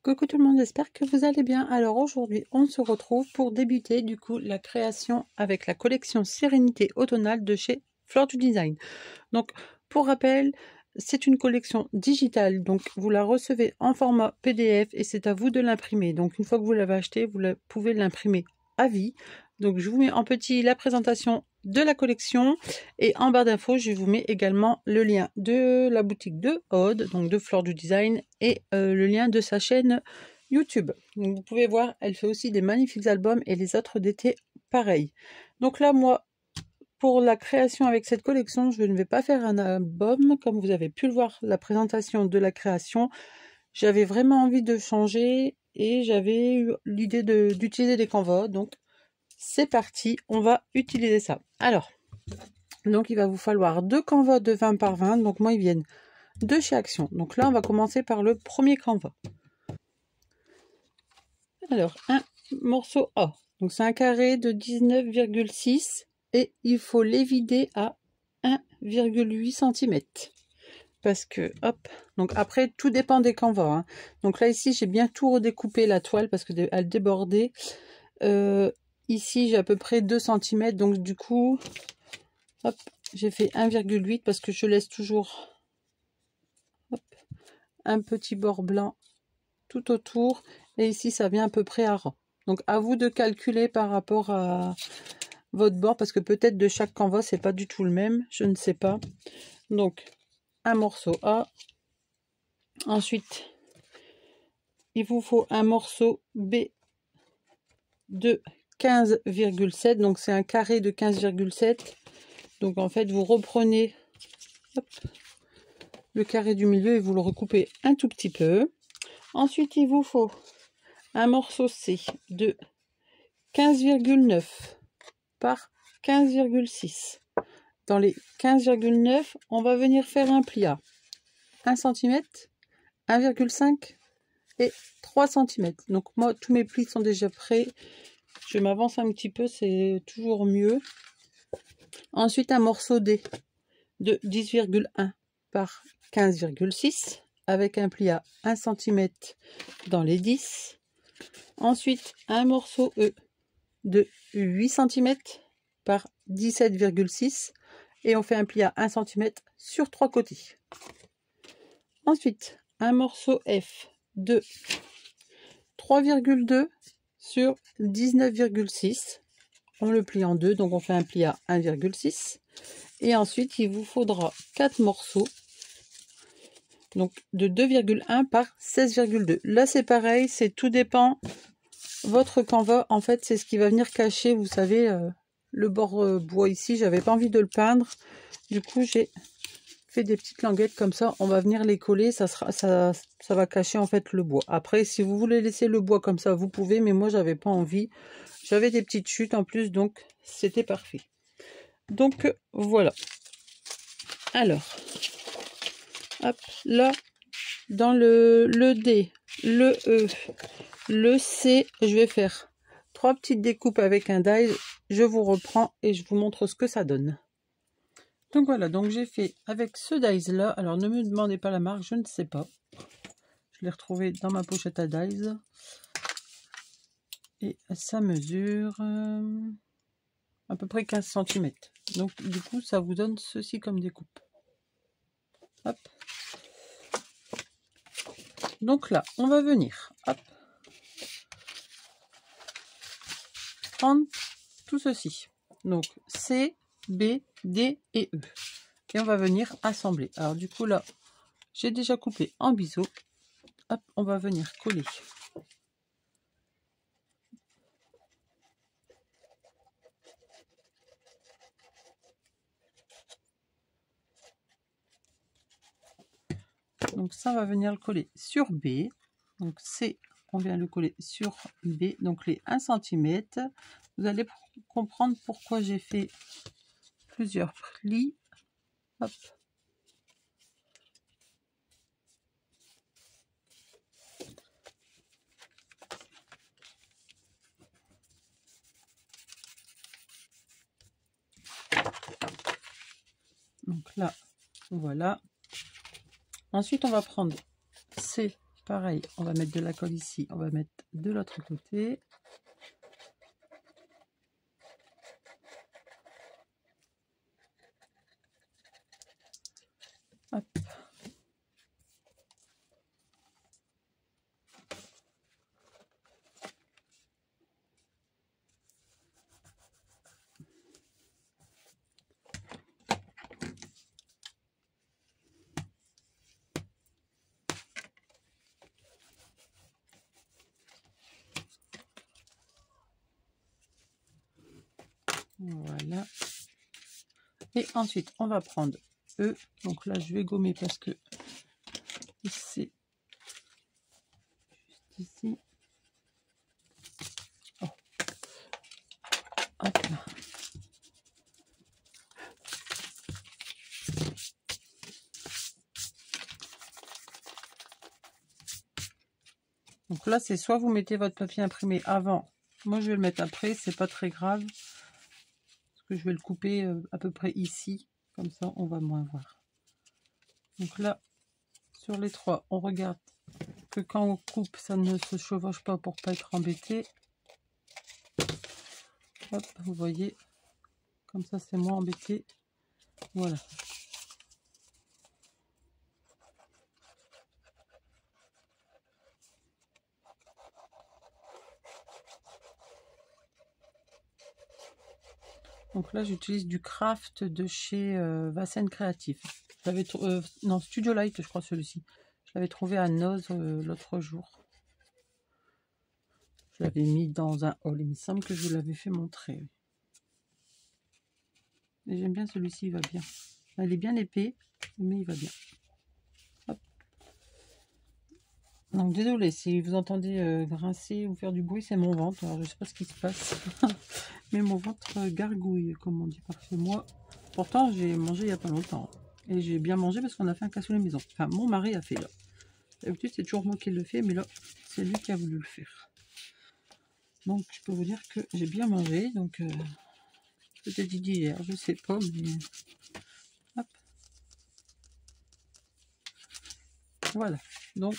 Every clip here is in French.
Coucou tout le monde, j'espère que vous allez bien. Alors aujourd'hui, on se retrouve pour débuter du coup la création avec la collection Sérénité automnale de chez Fleur du Design. Donc pour rappel, c'est une collection digitale, donc vous la recevez en format PDF et c'est à vous de l'imprimer. Donc une fois que vous l'avez acheté, pouvez l'imprimer à vie. Donc je vous mets en petit la présentation de la collection et en barre d'infos je vous mets également le lien de la boutique de Aude, donc de Fleur du Design, et le lien de sa chaîne YouTube. Donc vous pouvez voir, elle fait aussi des magnifiques albums et les autres d'été pareil. Donc là moi, pour la création avec cette collection, je ne vais pas faire un album comme vous avez pu le voir, la présentation de la création. J'avais vraiment envie de changer et j'avais eu l'idée d'utiliser des canvas, donc c'est parti, on va utiliser ça. Alors, donc il va vous falloir 2 canvas de 20 par 20, donc moi ils viennent de chez Action. Donc là on va commencer par le premier canvas. Alors, un morceau A, donc c'est un carré de 19,6 et il faut les vider à 1,8 cm. Parce que, hop, donc après tout dépend des canvas, hein. Donc là ici j'ai bien tout redécoupé la toile parce qu'elle débordait. Ici j'ai à peu près 2 cm, donc du coup hop, j'ai fait 1,8 parce que je laisse toujours hop, un petit bord blanc tout autour et ici ça vient à peu près à rang. Donc à vous de calculer par rapport à votre bord parce que peut-être de chaque canvas c'est pas du tout le même, je ne sais pas. Donc un morceau A, ensuite il vous faut un morceau B de 15,7, donc c'est un carré de 15,7. Donc en fait vous reprenez hop, le carré du milieu et vous le recoupez un tout petit peu. Ensuite il vous faut un morceau C de 15,9 par 15,6. Dans les 15,9 on va venir faire un pli à 1 cm, 1,5 et 3 cm. Donc moi tous mes plis sont déjà prêts. Je m'avance un petit peu, c'est toujours mieux. Ensuite un morceau D de 10,1 par 15,6 avec un pli à 1 cm dans les 10. Ensuite un morceau E de 8 cm par 17,6 et on fait un pli à 1 cm sur 3 côtés. Ensuite un morceau F de 3,2 sur 19,6. On le plie en deux, donc on fait un pli à 1,6. Et ensuite, il vous faudra 4 morceaux, donc de 2,1 par 16,2. Là, c'est pareil, c'est tout dépend. Votre canvas, en fait, c'est ce qui va venir cacher, vous savez, le bord bois ici. J'avais pas envie de le peindre. Du coup, j'ai fait des petites languettes comme ça. On va venir les coller, ça va cacher en fait le bois. Après, si vous voulez laisser le bois comme ça, vous pouvez, mais moi, j'avais pas envie. J'avais des petites chutes en plus, donc c'était parfait. Donc voilà. Alors, hop, là, dans le D, le E, le C, je vais faire 3 petites découpes avec un die. Je vous reprends et je vous montre ce que ça donne. Donc voilà, donc j'ai fait avec ce dies là. Alors ne me demandez pas la marque, je ne sais pas. Je l'ai retrouvé dans ma pochette à dies. Et ça mesure à peu près 15 cm. Donc du coup, ça vous donne ceci comme découpe. Hop. Donc là, on va venir hop, prendre tout ceci. Donc C, B, D et E. Et on va venir assembler. Alors du coup là, j'ai déjà coupé en biseau. Hop, on va venir coller. Donc ça, on va venir le coller sur B. Donc C, on vient le coller sur B. Donc les 1 cm. Vous allez comprendre pourquoi j'ai fait plusieurs plis. Hop. Donc là, voilà. Ensuite, on va prendre C Pareil, on va mettre de la colle ici, on va mettre de l'autre côté. Hop. Voilà. Et ensuite, on va prendre eux. Donc là, je vais gommer parce que c'est juste ici. Oh. Hop là. Donc là, c'est soit vous mettez votre papier imprimé avant. Moi, je vais le mettre après. C'est pas très grave. Parce que je vais le couper à peu près ici. Comme ça, on va moins voir. Donc là, sur les trois, on regarde que quand on coupe, ça ne se chevauche pas pour pas être embêté. Hop, vous voyez, comme ça c'est moins embêté. Voilà. Donc là, j'utilise du craft de chez Vassen Créatif. J'avais non, Studio Light, je crois celui-ci. Je l'avais trouvé à Noz l'autre jour. Je l'avais mis dans un haul. Il me semble que je vous l'avais fait montrer. Et j'aime bien celui-ci, il va bien. Il est bien épais, mais il va bien. Hop. Donc désolé si vous entendez grincer ou faire du bruit, c'est mon ventre. Alors je sais pas ce qui se passe. Mais mon ventre gargouille, comme on dit par chez moi. Pourtant, j'ai mangé il n'y a pas longtemps. Et j'ai bien mangé parce qu'on a fait un cassoulet maison. Enfin, mon mari a fait là. D'habitude, c'est toujours moi qui le fais, mais là, c'est lui qui a voulu le faire. Donc, je peux vous dire que j'ai bien mangé. Donc, peut-être d'hier, je sais pas, mais... Hop. Voilà. Donc,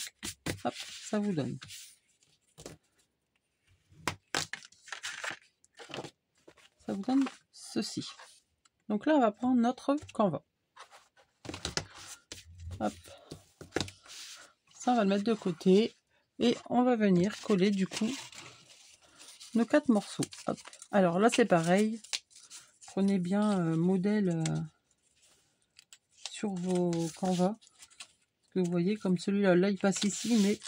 hop, ça vous donne. Ça vous donne ceci. Donc là, on va prendre notre canevas. Hop. Ça, on va le mettre de côté. Et on va venir coller, du coup, nos 4 morceaux. Hop. Alors là, c'est pareil. Prenez bien modèle sur vos canvas. Que vous voyez, comme celui-là, là, il passe ici, mais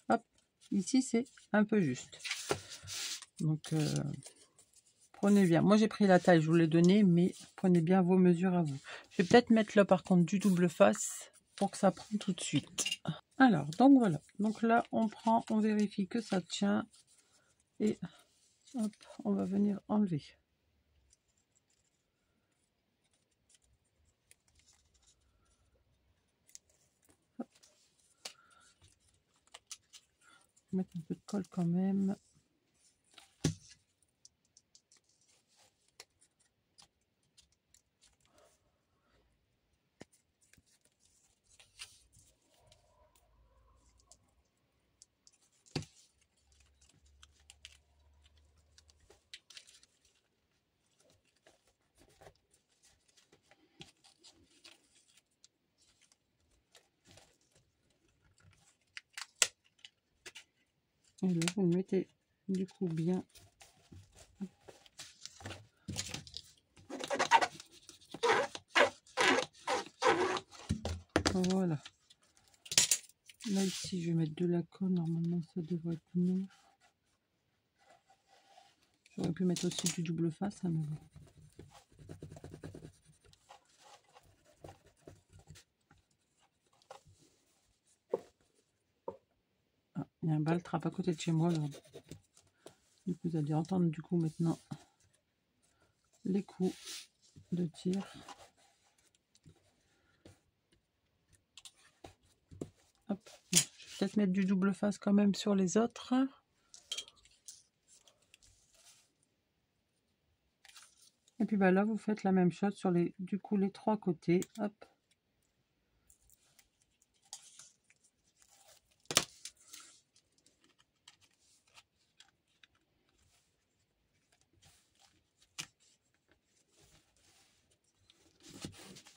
hop, ici, c'est un peu juste. Donc, prenez bien. Moi, j'ai pris la taille, je vous l'ai donné, mais prenez bien vos mesures à vous. Je vais peut-être mettre là, par contre, du double face pour que ça prenne tout de suite. Alors, donc voilà. Donc là, on prend, on vérifie que ça tient. Et hop, on va venir enlever. Hop. Mettre un peu de colle quand même. Et là, vous le mettez du coup bien. Voilà. Là, ici, je vais mettre de la colle. Normalement, ça devrait tenir. J'aurais pu mettre aussi du double face. Hein, mais bon. Ah, il y a un baltrap à côté de chez moi. Là. Du coup, vous allez entendre du coup maintenant les coups de tir. Hop. Bon, je vais peut-être mettre du double face quand même sur les autres. Et puis bah, là, vous faites la même chose sur les, du coup, les 3 côtés. Hop.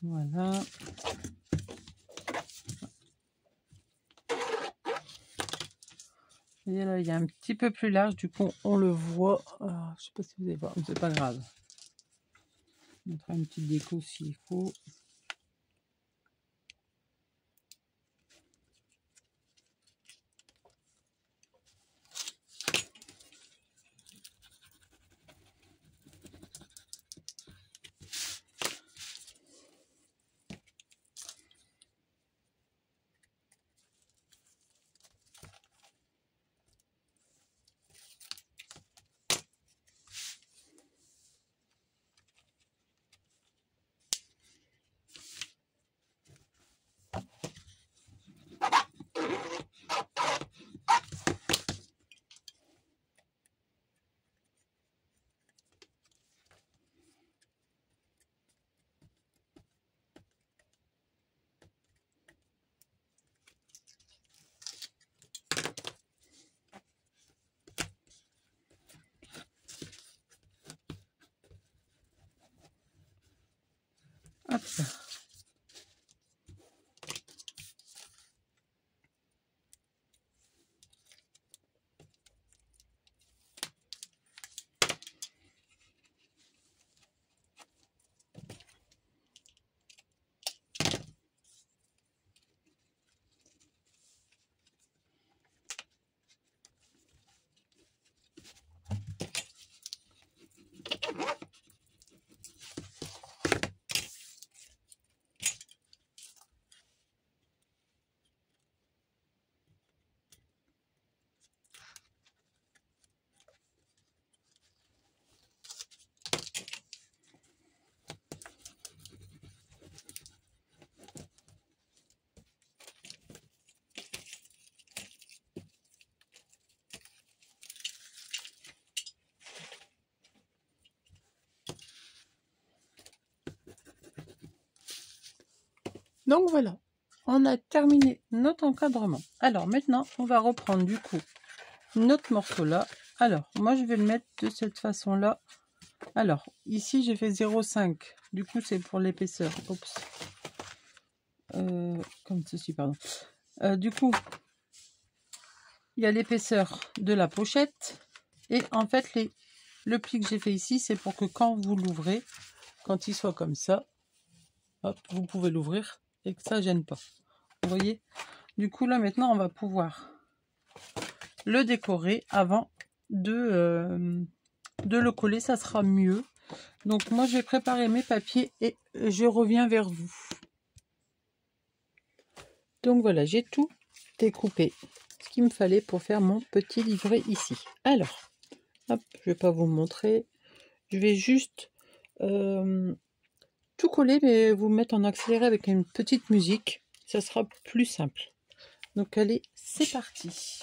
Voilà. Et là, il y a un petit peu plus large, du coup, on le voit. Ah, je sais pas si vous allez voir, mais c'est pas grave. On mettra une petite déco s'il faut. Hop là. Donc voilà, on a terminé notre encadrement. Alors maintenant, on va reprendre du coup notre morceau là. Alors, moi je vais le mettre de cette façon-là. Alors, ici j'ai fait 0,5. Du coup, c'est pour l'épaisseur. Oups. Comme ceci, pardon. Du coup, il y a l'épaisseur de la pochette. Et en fait, le pli que j'ai fait ici, c'est pour que quand vous l'ouvrez, quand il soit comme ça, hop, vous pouvez l'ouvrir et que ça gêne pas. Vous voyez? Du coup, là, maintenant, on va pouvoir le décorer avant de le coller. Ça sera mieux. Donc, moi, je vais préparer mes papiers et je reviens vers vous. Donc, voilà, j'ai tout découpé. Ce qu'il me fallait pour faire mon petit livret ici. Alors, hop, je vais pas vous montrer. Je vais juste tout coller, mais vous mettre en accéléré avec une petite musique. Ça sera plus simple. Donc allez, c'est parti.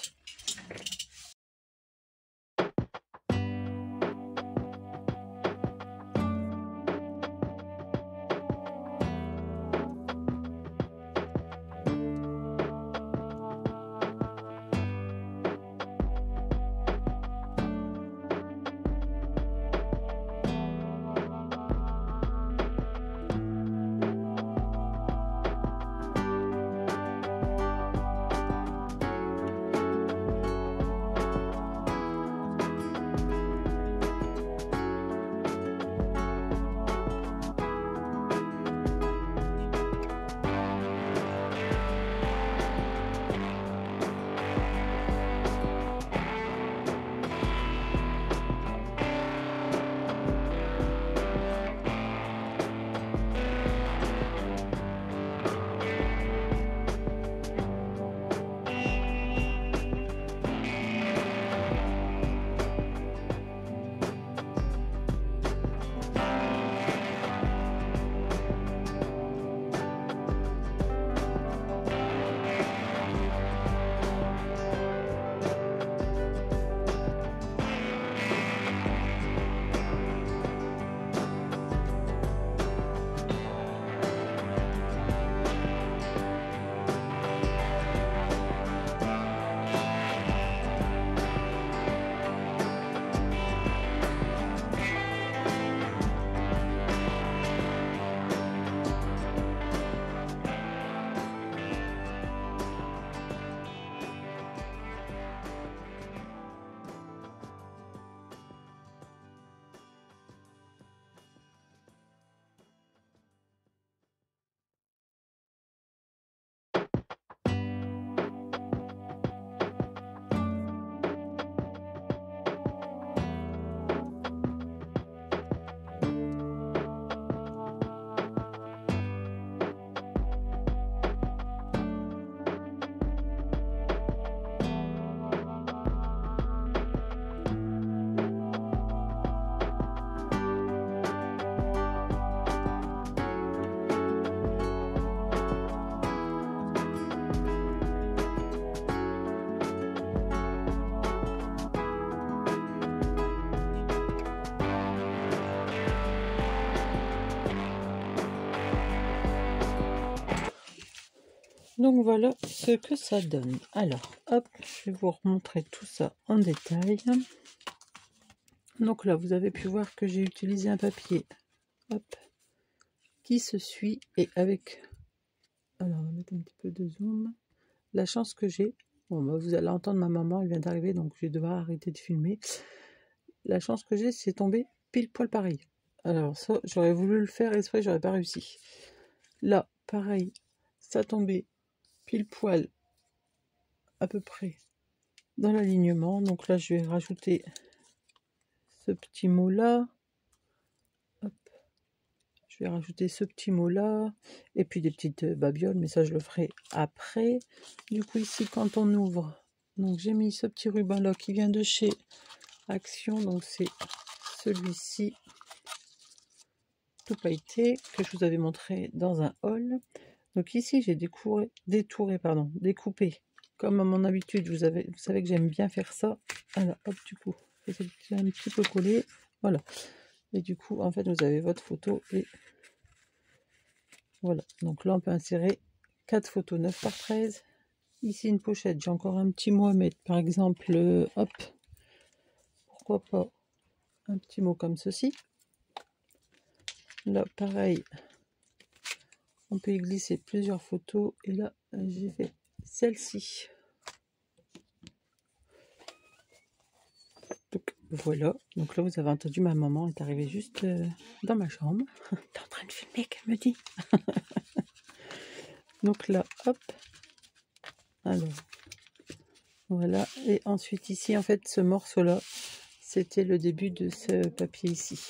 Donc voilà ce que ça donne. Alors, hop, je vais vous remontrer tout ça en détail. Donc là, vous avez pu voir que j'ai utilisé un papier, hop, qui se suit et avec... Alors, on va mettre un petit peu de zoom. La chance que j'ai, bon, bah, vous allez entendre ma maman, elle vient d'arriver, donc je vais devoir arrêter de filmer. La chance que j'ai, c'est tombé pile poil pareil. Alors ça, j'aurais voulu le faire exprès, j'aurais pas réussi. Là, pareil, ça tombait pile poil à peu près dans l'alignement. Donc là, je vais rajouter ce petit mot là. Hop. Je vais rajouter ce petit mot là. Et puis des petites babioles, mais ça, je le ferai après. Du coup, ici, quand on ouvre, donc j'ai mis ce petit ruban là qui vient de chez Action. Donc c'est celui-ci, tout pailleté, que je vous avais montré dans un haul. Donc ici, j'ai découpé, comme à mon habitude, vous savez que j'aime bien faire ça. Alors, hop, du coup, c'est un petit peu collé, voilà. Et du coup, en fait, vous avez votre photo et voilà. Donc là, on peut insérer 4 photos 9 par 13. Ici, une pochette, j'ai encore un petit mot à mettre. Par exemple, hop, pourquoi pas un petit mot comme ceci. Là, pareil, on peut y glisser plusieurs photos. Et là, j'ai fait celle-ci. Donc voilà, donc là vous avez entendu ma maman est arrivée juste dans ma chambre. T'es en train de filmer, qu'elle me dit. Donc là, hop. Alors, voilà. Et ensuite ici, en fait, ce morceau-là, c'était le début de ce papier ici.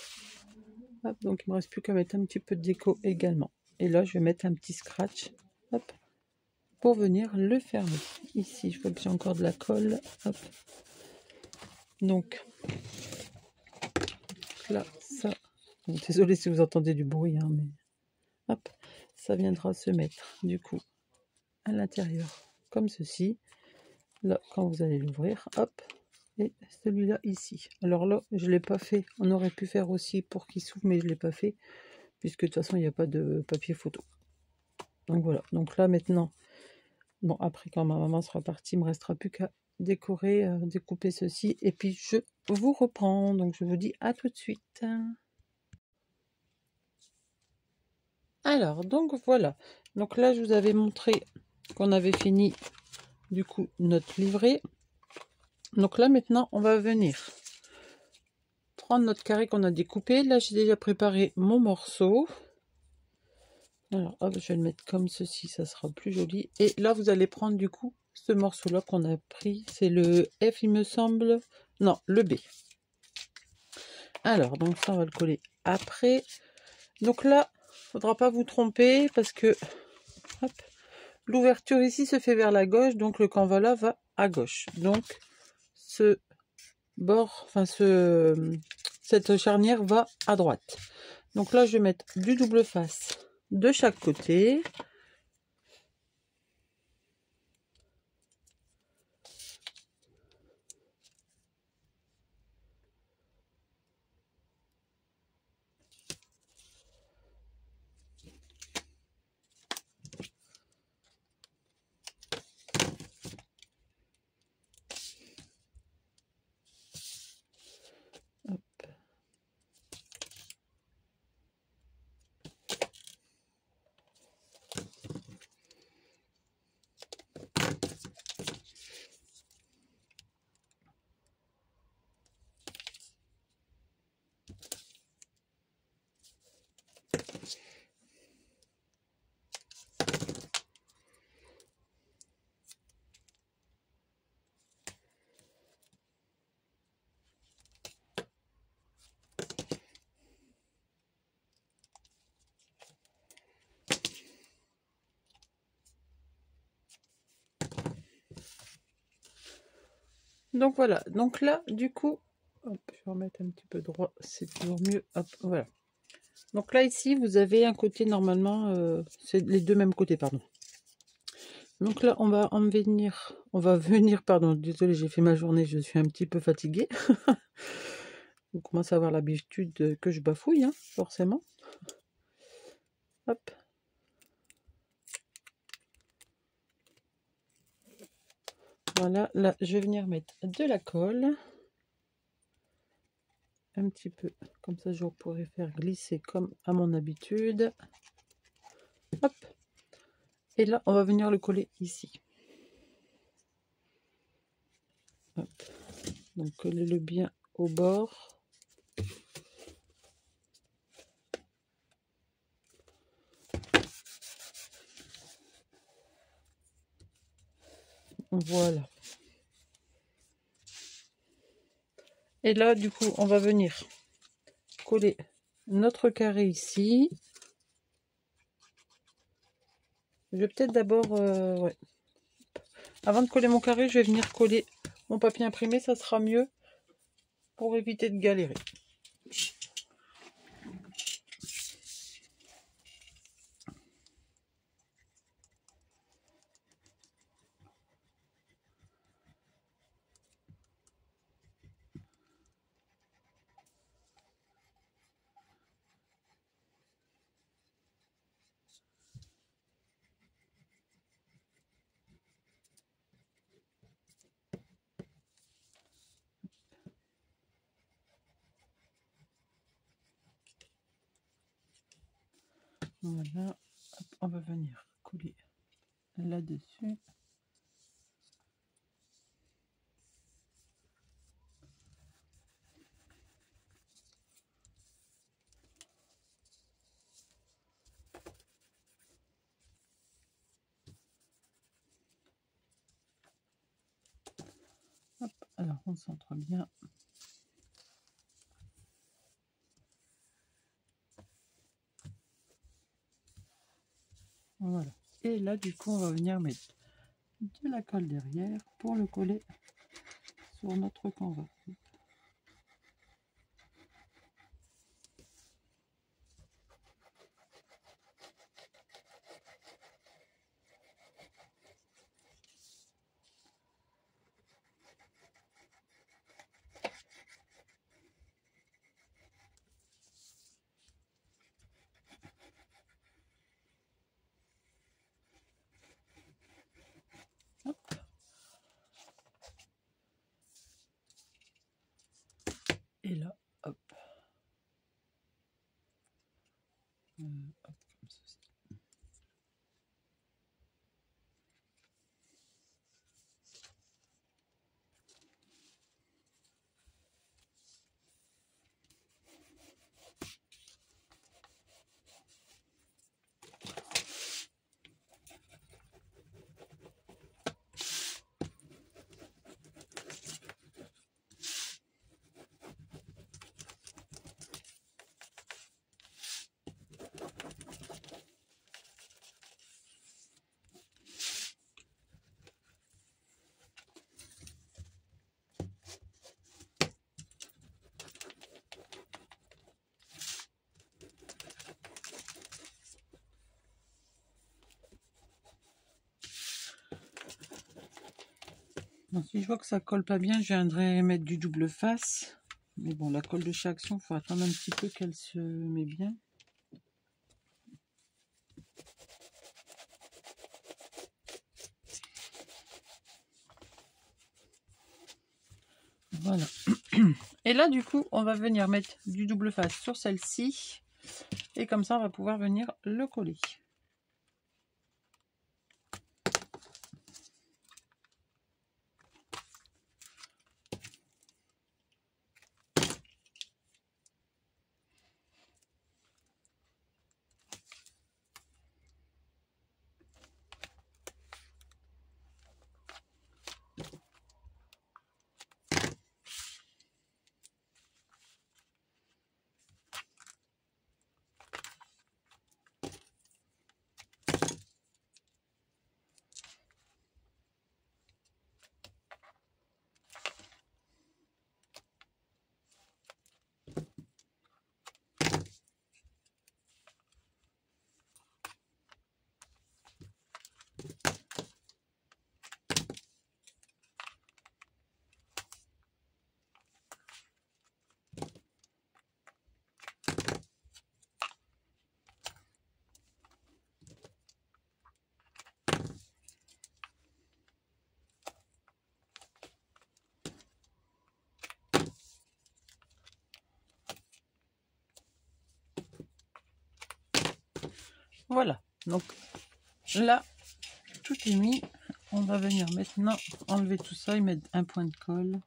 Hop, donc il me reste plus qu'à mettre un petit peu de déco également. Et là, je vais mettre un petit scratch, hop, pour venir le fermer. Ici, je vois que j'ai encore de la colle, hop. Donc, là, ça... Bon, désolée si vous entendez du bruit, hein, mais... Hop, ça viendra se mettre du coup à l'intérieur comme ceci. Là, quand vous allez l'ouvrir, hop, et celui-là ici. Alors là, je ne l'ai pas fait. On aurait pu faire aussi pour qu'il s'ouvre, mais je ne l'ai pas fait puisque de toute façon, il n'y a pas de papier photo. Donc voilà. Donc là, maintenant, bon, après, quand ma maman sera partie, il ne me restera plus qu'à décorer, découper ceci. Et puis, je vous reprends. Donc, je vous dis à tout de suite. Alors, donc voilà. Donc là, je vous avais montré qu'on avait fini du coup notre livret. Donc là, maintenant, on va venir prendre notre carré qu'on a découpé. Là, j'ai déjà préparé mon morceau. Alors, hop, je vais le mettre comme ceci, ça sera plus joli. Et là, vous allez prendre du coup ce morceau-là qu'on a pris. C'est le F, il me semble. Non, le B. Alors, donc ça, on va le coller après. Donc là, il ne faudra pas vous tromper parce que l'ouverture ici se fait vers la gauche, donc le canvas là va à gauche. Donc, ce bord, enfin cette charnière va à droite. Donc là, je vais mettre du double face de chaque côté. Donc voilà, donc là, du coup, hop, je vais remettre un petit peu droit, c'est toujours mieux. Hop, voilà. Donc là, ici, vous avez un côté normalement, c'est les deux mêmes côtés, pardon. Donc là, on va venir, pardon, désolé, j'ai fait ma journée, je suis un petit peu fatiguée. Vous commencez à avoir l'habitude que je bafouille, hein, forcément. Hop. Voilà, là je vais venir mettre de la colle. Un petit peu, comme ça je pourrais faire glisser comme à mon habitude. Hop. Et là, on va venir le coller ici. Hop. Donc collez-le bien au bord. Voilà. Et là, du coup, on va venir coller notre carré ici. Je vais peut-être d'abord... ouais. Avant de coller mon carré, je vais venir coller mon papier imprimé. Ça sera mieux pour éviter de galérer. Voilà. Hop, on va venir coller là-dessus. Hop, alors on centre bien. Voilà. Et là, du coup, on va venir mettre de la colle derrière pour le coller sur notre canvas. Hop. Et là, hop. Hop, comme ceci. Bon, si je vois que ça colle pas bien, je viendrai mettre du double face. Mais bon, la colle de chez Action, il faut attendre un petit peu qu'elle se met bien. Voilà. Et là, du coup, on va venir mettre du double face sur celle-ci. Et comme ça, on va pouvoir venir le coller. Voilà, donc là, tout est mis. On va venir maintenant enlever tout ça et mettre un point de colle.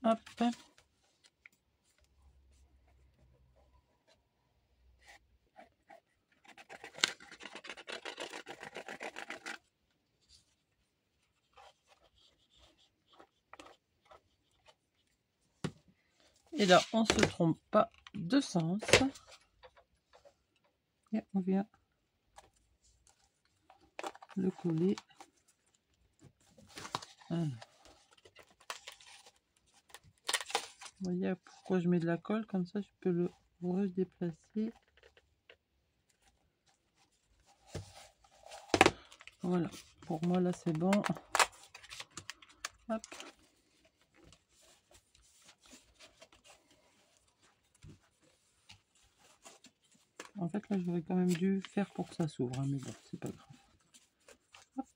Hop. Et là, on se trompe pas de sens. Et on vient le coller. Voilà. Vous voyez pourquoi je mets de la colle, comme ça je peux le redéplacer. Voilà, pour moi là c'est bon. Hop. En fait là j'aurais quand même dû faire pour que ça s'ouvre, hein, mais bon, c'est pas grave. Hop.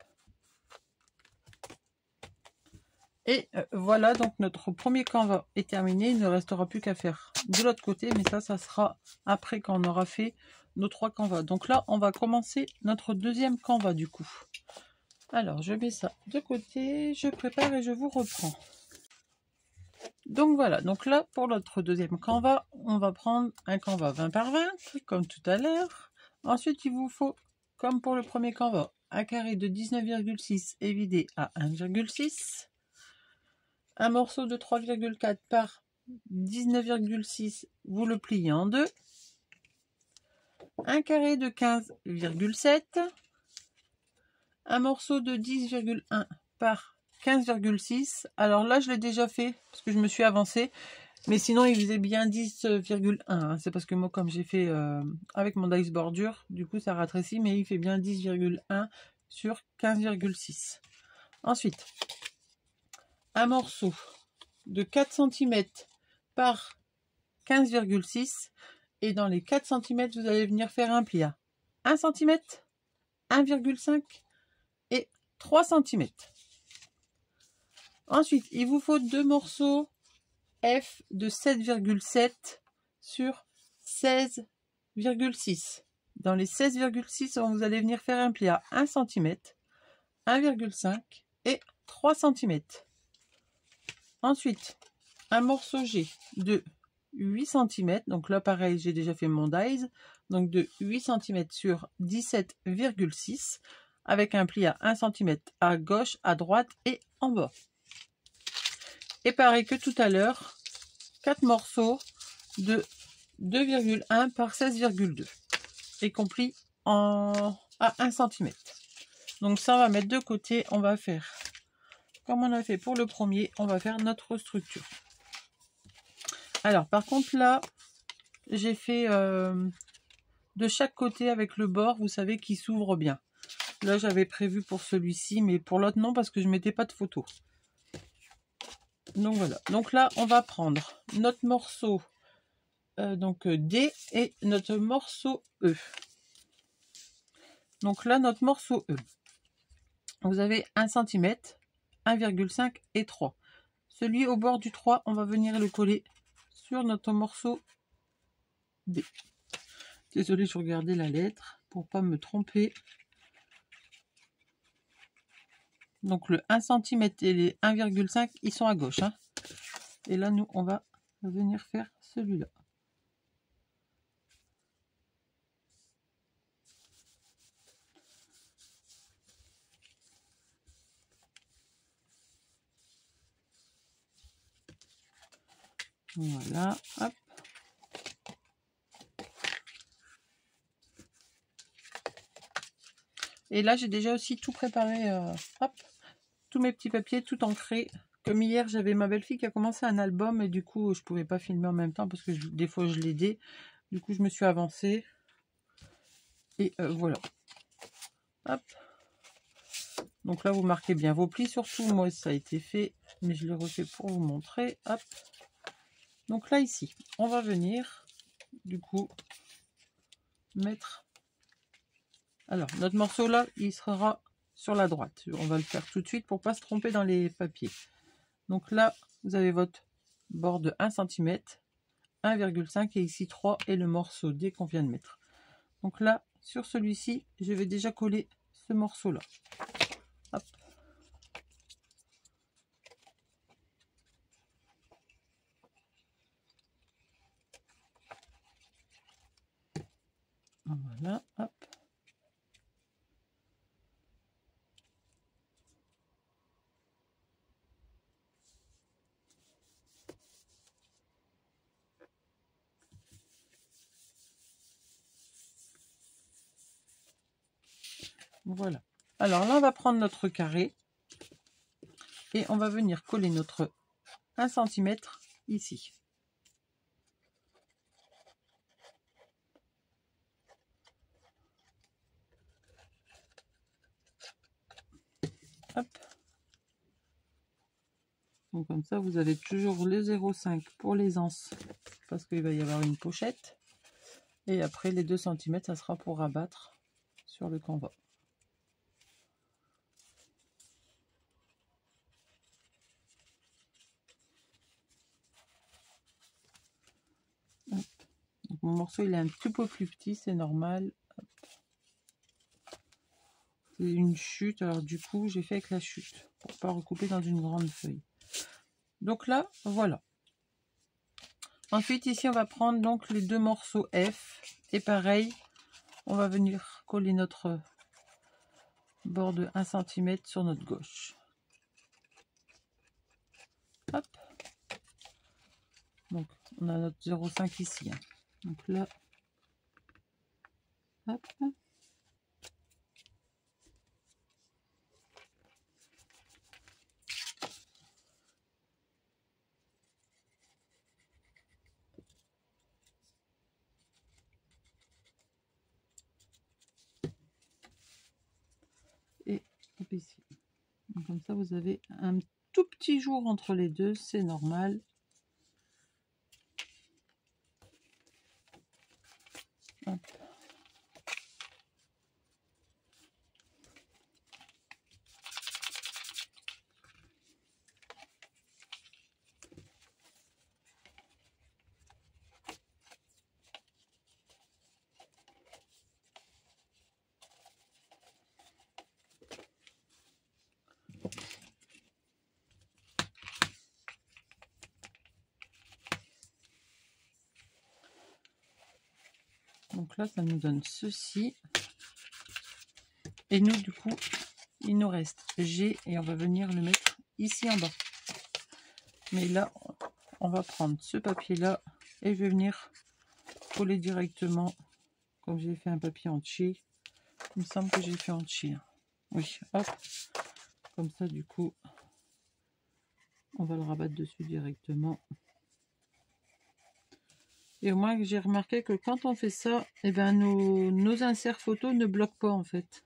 Et voilà, donc notre premier canevas est terminé. Il ne restera plus qu'à faire de l'autre côté, mais ça sera après quand on aura fait nos 3 canevas. Donc là, on va commencer notre deuxième canevas du coup. Alors, je mets ça de côté, je prépare et je vous reprends. Donc voilà, donc là, pour notre deuxième canevas, on va prendre un canevas 20 par 20, comme tout à l'heure. Ensuite, il vous faut, comme pour le premier canevas, un carré de 19,6 évidé à 1,6. Un morceau de 3,4 par 19,6, vous le pliez en deux. Un carré de 15,7. Un morceau de 10,1 par 15,6. Alors là, je l'ai déjà fait parce que je me suis avancée. Mais sinon, il faisait bien 10,1. Hein. C'est parce que moi, comme j'ai fait avec mon dice bordure, du coup, ça rétrécit. Mais il fait bien 10,1 sur 15,6. Ensuite, un morceau de 4 cm par 15,6 et dans les 4 cm vous allez venir faire un pli à 1 cm, 1,5 et 3 cm. Ensuite il vous faut 2 morceaux F de 7,7 sur 16,6. Dans les 16,6 vous allez venir faire un pli à 1 cm, 1,5 et 3 cm. Ensuite un morceau G de 8 cm, donc là pareil j'ai déjà fait mon dies, donc de 8 cm sur 17,6 avec un pli à 1 cm à gauche, à droite et en bas. Et pareil que tout à l'heure, 4 morceaux de 2,1 par 16,2 et compris à 1 cm. Donc ça on va mettre de côté, on va faire comme on a fait pour le premier, on va faire notre structure. Alors par contre là j'ai fait de chaque côté avec le bord, vous savez, qui s'ouvre bien. Là j'avais prévu pour celui-ci, mais pour l'autre non, parce que je mettais pas de photo. Donc voilà, donc là on va prendre notre morceau donc D et notre morceau E. Donc là notre morceau E, vous avez 1 cm, 1,5 et 3. Celui au bord du 3, on va venir le coller sur notre morceau D. Désolée, je regardais la lettre pour pas me tromper. Donc le 1 cm et les 1,5 ils sont à gauche. Hein. Et là nous on va venir faire celui-là. Voilà, hop. Et là, j'ai déjà aussi tout préparé, hop, tous mes petits papiers, tout ancré. Comme hier, j'avais ma belle-fille qui a commencé un album et du coup, je pouvais pas filmer en même temps parce que des fois, je l'aidais. Du coup, je me suis avancée. Et voilà. Hop. Donc là, vous marquez bien vos plis. Surtout, moi, ça a été fait, mais je l'ai refait pour vous montrer. Hop. Donc là, ici, on va venir, du coup, mettre... Alors, notre morceau là, il sera sur la droite. On va le faire tout de suite pour pas se tromper dans les papiers. Donc là, vous avez votre bord de 1 cm, 1,5 et ici 3 et le morceau dès qu'on vient de mettre. Donc là, sur celui-ci, je vais déjà coller ce morceau là. Hop. Voilà, hop. Voilà. Alors là, on va prendre notre carré et on va venir coller notre 1 cm ici. Hop. Donc comme ça, vous avez toujours le 0,5 pour les anses parce qu'il va y avoir une pochette. Et après, les 2 cm, ça sera pour rabattre sur le canevas. Hop. Donc, mon morceau, il est un petit peu plus petit, c'est normal. C'est une chute, alors du coup, j'ai fait avec la chute pour pas recouper dans une grande feuille. Donc là, voilà. Ensuite, ici, on va prendre donc les 2 morceaux F. Et pareil, on va venir coller notre bord de 1 cm sur notre gauche. Hop. Donc, on a notre 0,5 ici. Hein. Donc là, hop. Et hop ici. Donc, comme ça, vous avez un tout petit jour entre les deux, c'est normal. Hop. Donc là, ça nous donne ceci. Et nous, du coup, il nous reste G et on va venir le mettre ici en bas. Mais là, on va prendre ce papier-là et je vais venir coller directement, comme j'ai fait un papier entier. Il me semble que j'ai fait entier. Oui, hop. Comme ça, du coup, on va le rabattre dessus directement. Et au moins, j'ai remarqué que quand on fait ça, eh ben, nos inserts photos ne bloquent pas en fait.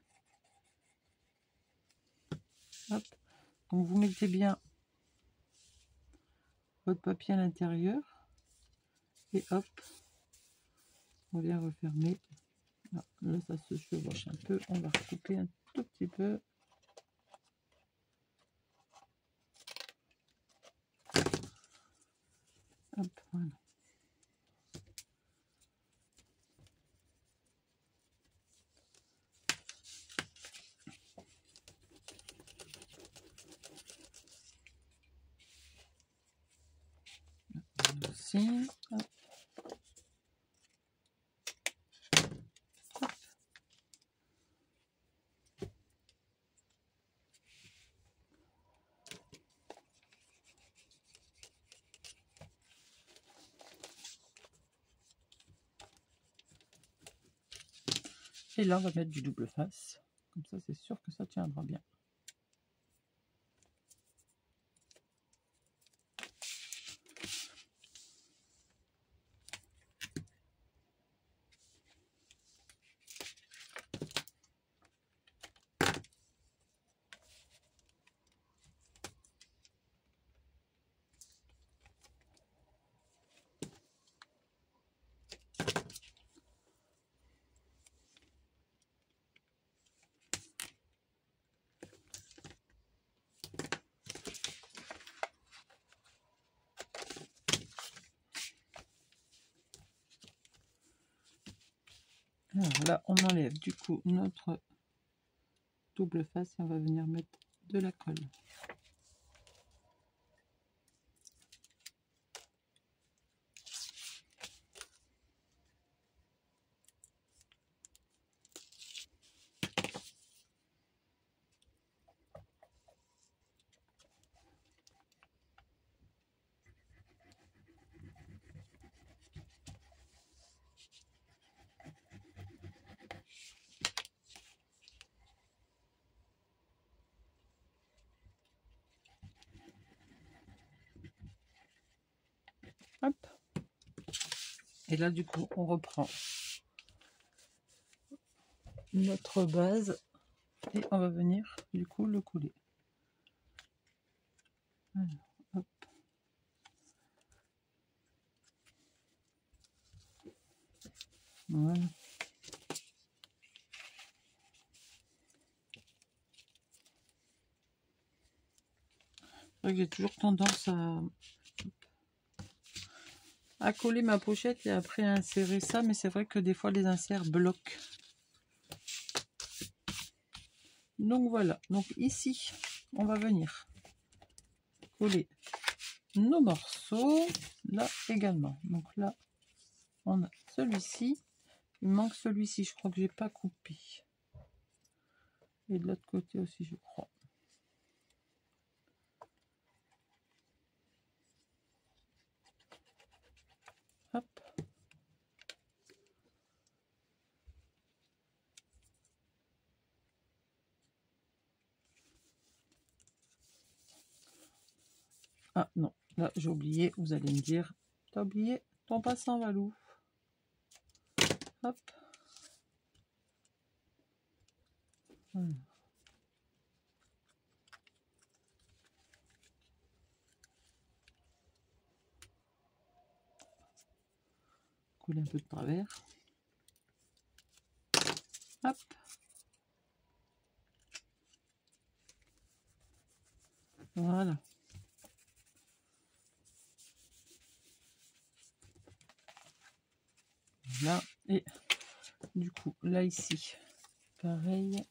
Hop. Donc vous mettez bien votre papier à l'intérieur et hop, on vient refermer. Là, ça se chevauche un peu, on va recouper un tout petit peu. Hop, voilà. Aussi. Hop. Et là, on va mettre du double face. Comme ça, c'est sûr que ça tiendra bien. Alors là, on enlève du coup notre double face et on va venir mettre de la colle. Hop. Et là, du coup, on reprend notre base et on va venir, du coup, le couler. Alors, hop. Voilà. J'ai toujours tendance à coller ma pochette et après à insérer ça, mais c'est vrai que des fois les inserts bloquent. Donc voilà, donc ici on va venir coller nos morceaux, là également. Donc là on a celui-ci, il manque celui-ci, je crois que j'ai pas coupé. Et de l'autre côté aussi je crois. Hop. Ah non, là j'ai oublié, vous allez me dire, t'as oublié ton passant Valou. Hop. Voilà. Couler un peu de travers. Hop. Voilà. Là, et du coup, là ici, pareil.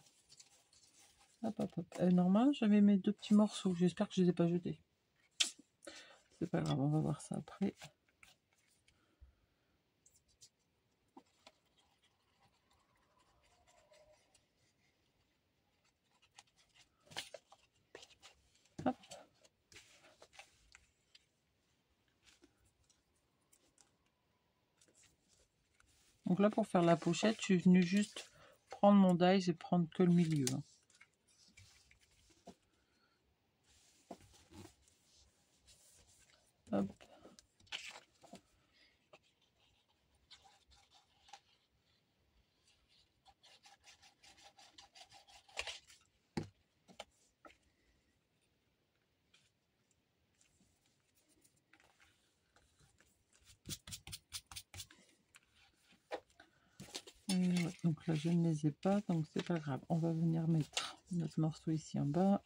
Hop, hop, hop. Normal, j'avais mes deux petits morceaux. J'espère que je les ai pas jetés. C'est pas grave, on va voir ça après. Hop. Donc là, pour faire la pochette, je suis venue juste prendre mon dies et prendre que le milieu. Hop. Ouais, donc là, je ne les ai pas, donc c'est pas grave. On va venir mettre notre morceau ici en bas.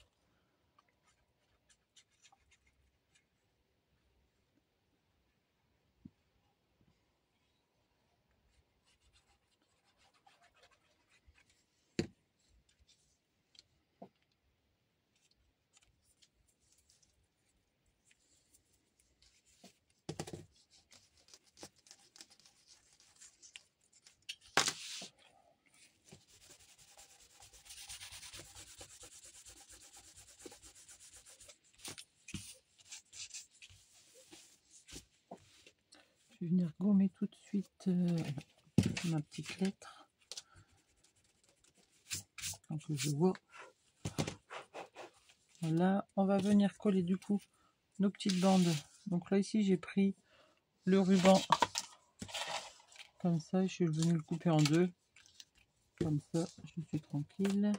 Je vais venir gommer tout de suite ma petite lettre. Donc je vois. Voilà, on va venir coller du coup nos petites bandes. Donc là ici j'ai pris le ruban comme ça, je suis venu le couper en deux. Comme ça, je suis tranquille.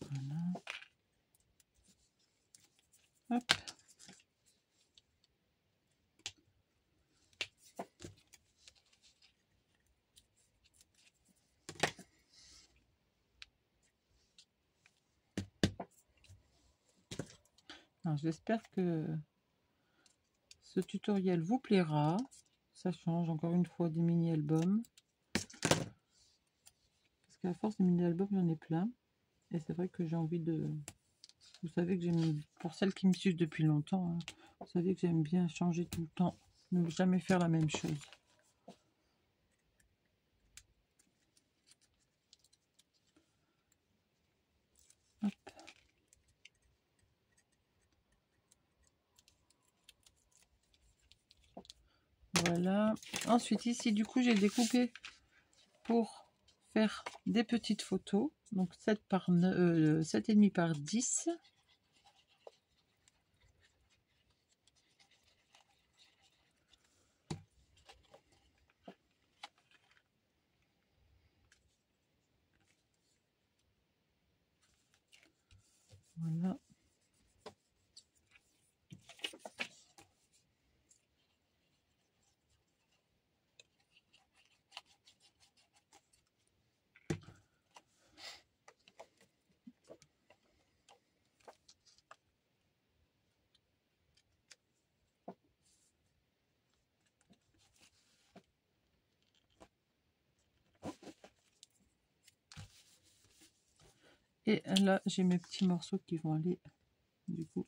Voilà. Hop. Alors j'espère que ce tutoriel vous plaira. Ça change encore une fois des mini-albums. Parce qu'à force des mini-albums, j'en ai plein. Et c'est vrai que j'ai envie de... Vous savez que j'aime... Pour celles qui me suivent depuis longtemps, hein, vous savez que j'aime bien changer tout le temps. Ne jamais faire la même chose. Hop. Voilà. Ensuite, ici, du coup, j'ai découpé pour faire des petites photos. Donc 7,5 par 10. Voilà. Et là, j'ai mes petits morceaux qui vont aller, du coup,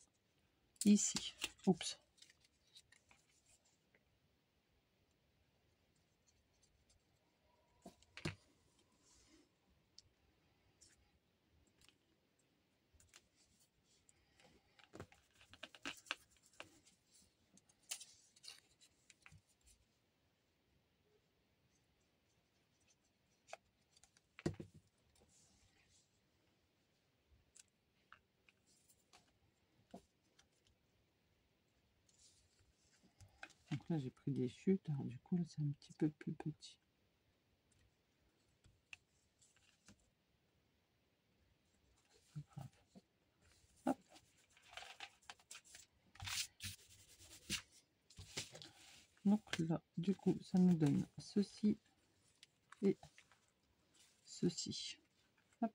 ici. Oups. Donc là, j'ai pris des chutes. Alors du coup, là, c'est un petit peu plus petit. Hop. Donc là, du coup, ça nous donne ceci et ceci. Hop.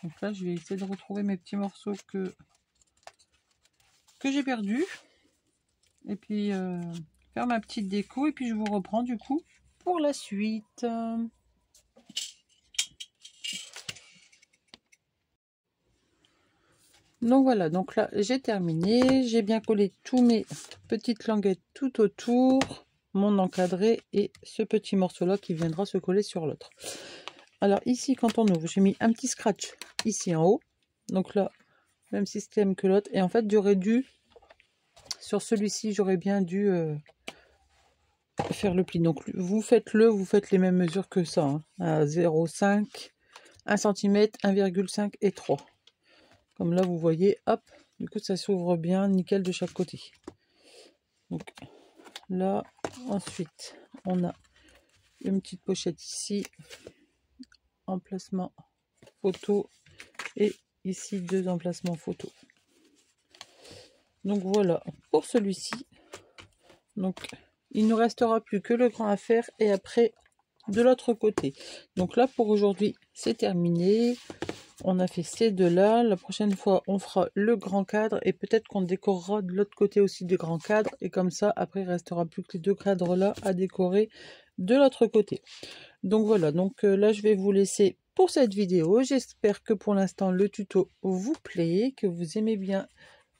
Donc là, je vais essayer de retrouver mes petits morceaux que j'ai perdus. Et puis, faire ma petite déco. Et puis, je vous reprends du coup pour la suite. Donc voilà, donc là j'ai terminé, j'ai bien collé tous mes petites languettes tout autour, mon encadré et ce petit morceau là qui viendra se coller sur l'autre. Alors ici quand on ouvre, j'ai mis un petit scratch ici en haut, donc là même système que l'autre, et en fait j'aurais dû, sur celui-ci j'aurais bien dû faire le pli. Donc vous faites les mêmes mesures que ça, hein, à 0,5, 1 cm, 1,5 et 3. Comme là, vous voyez, hop, du coup, ça s'ouvre bien, nickel de chaque côté. Donc là, ensuite, on a une petite pochette ici, emplacement photo, et ici, 2 emplacements photo. Donc voilà, pour celui-ci. Donc, il ne nous restera plus que le grand à faire, et après, de l'autre côté. Donc là, pour aujourd'hui, c'est terminé. On a fait ces deux-là. La prochaine fois, on fera le grand cadre et peut-être qu'on décorera de l'autre côté aussi des grands cadres. Et comme ça, après, il restera plus que les 2 cadres-là à décorer de l'autre côté. Donc voilà, donc là, je vais vous laisser pour cette vidéo. J'espère que pour l'instant, le tuto vous plaît, que vous aimez bien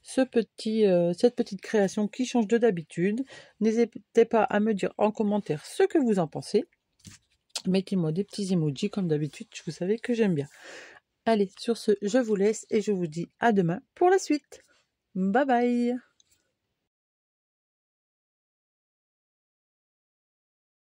cette petite création qui change de d'habitude. N'hésitez pas à me dire en commentaire ce que vous en pensez. Mettez-moi des petits emojis comme d'habitude, vous savez que j'aime bien. Allez, sur ce, je vous laisse et je vous dis à demain pour la suite. Bye bye!